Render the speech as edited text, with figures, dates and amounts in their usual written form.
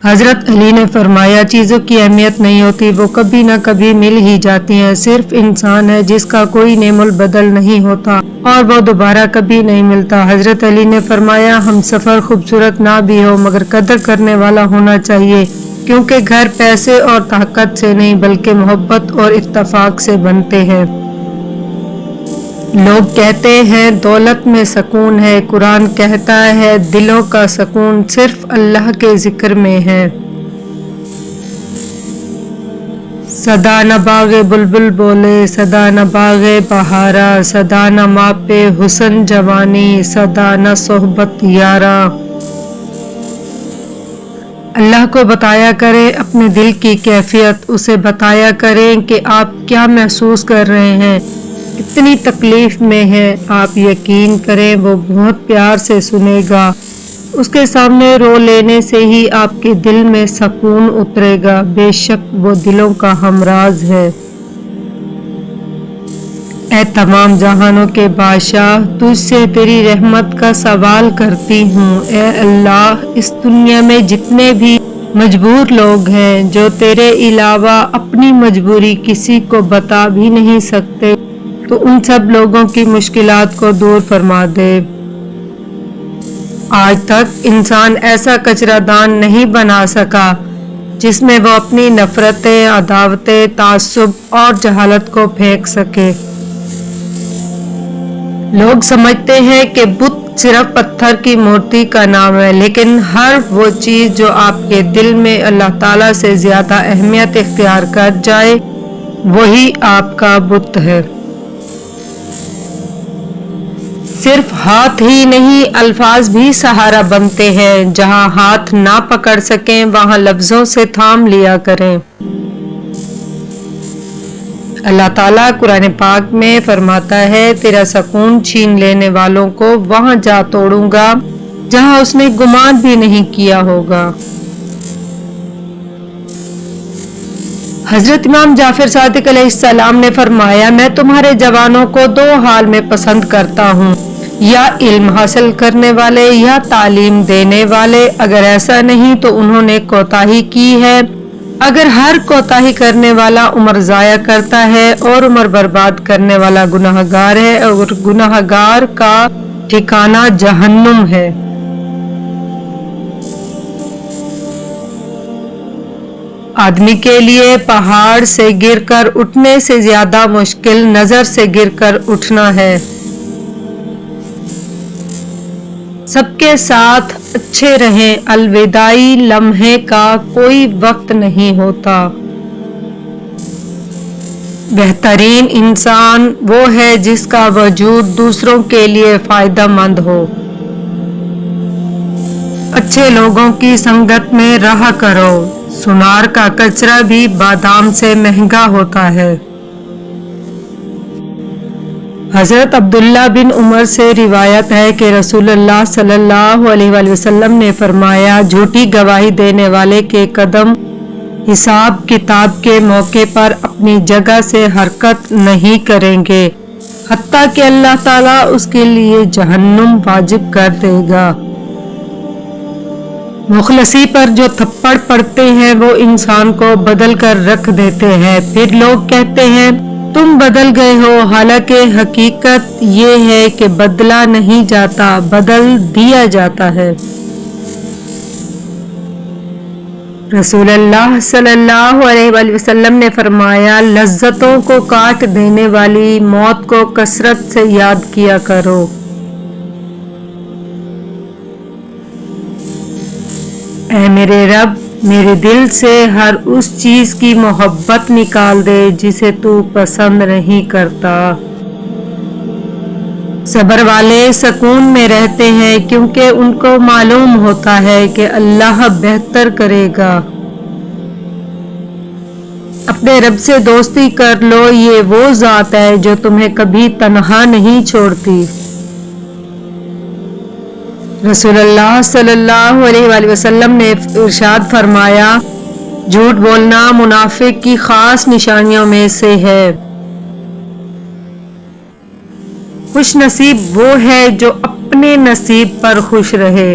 حضرت علی نے فرمایا چیزوں کی اہمیت نہیں ہوتی، وہ کبھی نہ کبھی مل ہی جاتی ہیں، صرف انسان ہے جس کا کوئی نعم البدل نہیں ہوتا اور وہ دوبارہ کبھی نہیں ملتا۔ حضرت علی نے فرمایا ہم سفر خوبصورت نہ بھی ہو مگر قدر کرنے والا ہونا چاہیے، کیونکہ گھر پیسے اور طاقت سے نہیں بلکہ محبت اور اتفاق سے بنتے ہیں۔ لوگ کہتے ہیں دولت میں سکون ہے، قرآن کہتا ہے دلوں کا سکون صرف اللہ کے ذکر میں ہے۔ صدا نہ باغ بلبل بولے، صدا نہ باغ بہارا، صدا نہ ماپ حسن جوانی، صدا نہ صحبت یارا۔ اللہ کو بتایا کریں اپنے دل کی کیفیت، اسے بتایا کریں کہ آپ کیا محسوس کر رہے ہیں، کتنی تکلیف میں ہیں۔ آپ یقین کریں وہ بہت پیار سے سنے گا، اس کے سامنے رو لینے سے ہی آپ کے دل میں سکون اترے گا، بے شک وہ دلوں کا ہمراز ہے۔ اے تمام جہانوں کے بادشاہ، تجھ سے تیری رحمت کا سوال کرتی ہوں۔ اے اللہ، اس دنیا میں جتنے بھی مجبور لوگ ہیں جو تیرے علاوہ اپنی مجبوری کسی کو بتا بھی نہیں سکتے، تو ان سب لوگوں کی مشکلات کو دور فرما دے۔ آج تک انسان ایسا کچرا دان نہیں بنا سکا جس میں وہ اپنی نفرتیں، عداوتیں، تعصب اور جہالت کو پھینک سکے۔ لوگ سمجھتے ہیں کہ بت صرف پتھر کی مورتی کا نام ہے، لیکن ہر وہ چیز جو آپ کے دل میں اللہ تعالیٰ سے زیادہ اہمیت اختیار کر جائے وہی آپ کا بت ہے۔ صرف ہاتھ ہی نہیں، الفاظ بھی سہارا بنتے ہیں، جہاں ہاتھ نہ پکڑ سکیں وہاں لفظوں سے تھام لیا کریں۔ اللہ تعالیٰ قرآن پاک میں فرماتا ہے تیرا سکون چھین لینے والوں کو وہاں جا توڑوں گا جہاں اس نے گمان بھی نہیں کیا ہوگا۔ حضرت امام جعفر صادق علیہ السلام نے فرمایا میں تمہارے جوانوں کو دو حال میں پسند کرتا ہوں، یا علم حاصل کرنے والے یا تعلیم دینے والے، اگر ایسا نہیں تو انہوں نے کوتاہی کی ہے۔ اگر ہر کوتاہی کرنے والا عمر ضائع کرتا ہے اور عمر برباد کرنے والا گناہ گار ہے، اور گناہ گار کا ٹھکانہ جہنم ہے۔ آدمی کے لیے پہاڑ سے گر کر اٹھنے سے زیادہ مشکل نظر سے گر کر اٹھنا ہے۔ سب کے ساتھ اچھے رہیں، الوداعی لمحے کا کوئی وقت نہیں ہوتا۔ بہترین انسان وہ ہے جس کا وجود دوسروں کے لیے فائدہ مند ہو۔ اچھے لوگوں کی سنگت میں رہا کرو، سونار کا کچرا بھی بادام سے مہنگا ہوتا ہے۔ حضرت عبداللہ بن عمر سے روایت ہے کہ رسول اللہ صلی اللہ علیہ وآلہ وسلم نے فرمایا جھوٹی گواہی دینے والے کے قدم حساب کتاب کے موقع پر اپنی جگہ سے حرکت نہیں کریں گے حتیٰ کہ اللہ تعالیٰ اس کے لیے جہنم واجب کر دے گا۔ مخلصی پر جو تھپڑ پڑتے ہیں وہ انسان کو بدل کر رکھ دیتے ہیں، پھر لوگ کہتے ہیں تم بدل گئے ہو، حالانکہ حقیقت یہ ہے کہ بدلا نہیں جاتا، بدل دیا جاتا ہے۔ رسول اللہ صلی اللہ علیہ وآلہ وسلم نے فرمایا لذتوں کو کاٹ دینے والی موت کو کثرت سے یاد کیا کرو۔ اے میرے رب، میرے دل سے ہر اس چیز کی محبت نکال دے جسے تو پسند نہیں کرتا۔ صبر والے سکون میں رہتے ہیں کیونکہ ان کو معلوم ہوتا ہے کہ اللہ بہتر کرے گا۔ اپنے رب سے دوستی کر لو، یہ وہ ذات ہے جو تمہیں کبھی تنہا نہیں چھوڑتی۔ رسول اللہ صلی اللہ علیہ وآلہ وسلم نے ارشاد فرمایا جھوٹ بولنا منافق کی خاص نشانیوں میں سے ہے۔ خوش نصیب وہ ہے جو اپنے نصیب پر خوش رہے۔